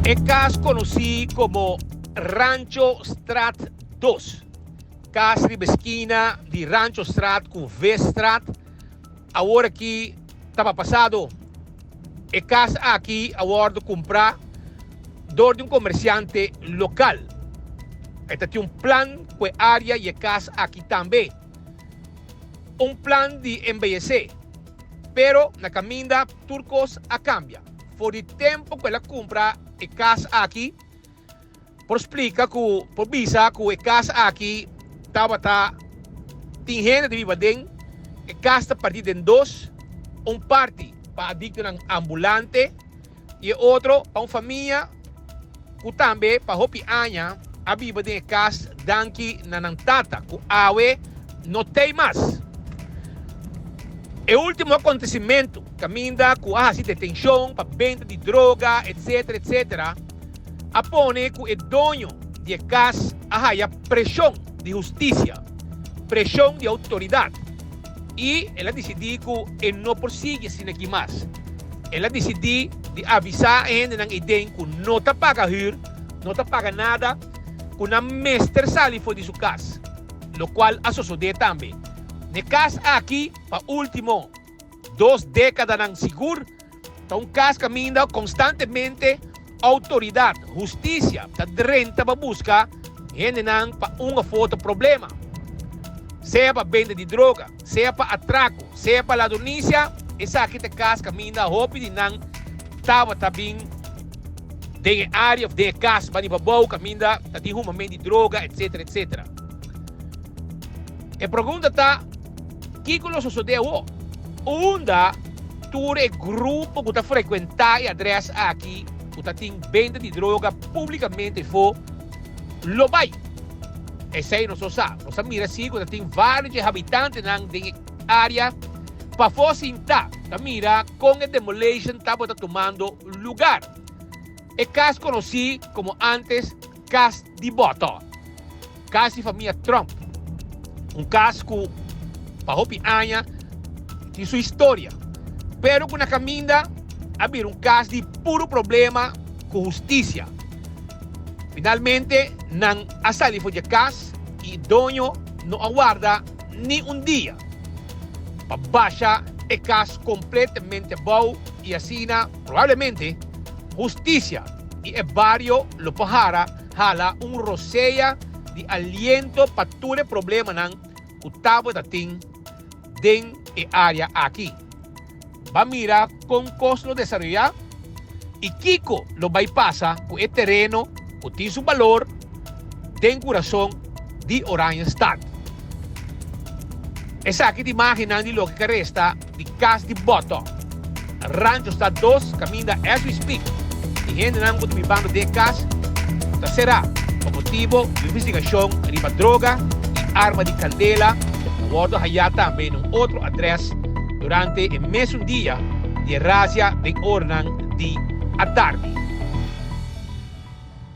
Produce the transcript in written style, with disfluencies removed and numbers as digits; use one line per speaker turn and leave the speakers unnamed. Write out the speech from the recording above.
El caso conocido como Rancho Strat 2. Casa de esquina de Rancho Strat com V Strat. Agora aqui estava passado. E casa aqui agora comprar de um comerciante local. Este tem plan com a área e a casa aqui também. Plan de embellecer. Pero na caminda turcos a cambia. Por o tempo que ela compra a casa aqui, por explica que por visa que a casa aqui tem gente de viva dentro, a casa a partir de dois, parte para adicto ambulante e outro para uma família que também para hopi anya a viva dentro da casa danki na nantata que awe não tem mais. O último acontecimento, caminda com a detenção para venda de droga, etc. Apone que o dono de casa a pressão de justiça, pressão de autoridade. E ela decidiu que ele não prossegue assim aqui mais. Ela decidiu de avisar a gente na ideia que não está pagando, não está pagando nada, que na mestre sali foi de sua casa, o qual associou também. No caso aqui, para último 2 décadas não seguro, então caso caminha constantemente autoridade, justiça, está renta para buscar gente para uma foto problema. Seja para venda de droga, seja para atraco, seja para ladronícia, essa aqui é caso caminha roupa de não estava também de área de casa para ir para boa caminha, tem um momento de droga, etc. A pergunta está que lo sucedeu? Onda ture grupo que está frequentar e adressa aqui, que está tem venda de droga publicamente for lo vai. Esse aí não só sabe. Nós mira assim que tem vários habitantes na área para facilitar, mira com a demolition estava tomando lugar. É caso conhecido como antes caso de Botó, caso de família Trump, caso que para hopi anya tem sua história, pero com a caminda havia caso de puro problema com justiça. Finalmente, não asali foi de casa e dono não aguarda nem dia para baixar o caso completamente bom e assim, provavelmente, justiça e o barrio lo pahara hala roceia de aliento para todo problema que estava tendo dentro da área aqui. Va mirar com custo desarrollar e Kiko lo vai passar com o terreno que tem seu valor dentro do coração de Oranjestad. Essa aqui te imagina de lo que resta de casa de Botó. Rancho Stad 2 caminha as we speak. E gente não pode me bando de casa. Será o motivo de investigação de droga e arma de candela. Guardo hayá também em outro adres durante o mesmo dia de razia de Ornan de Atardi.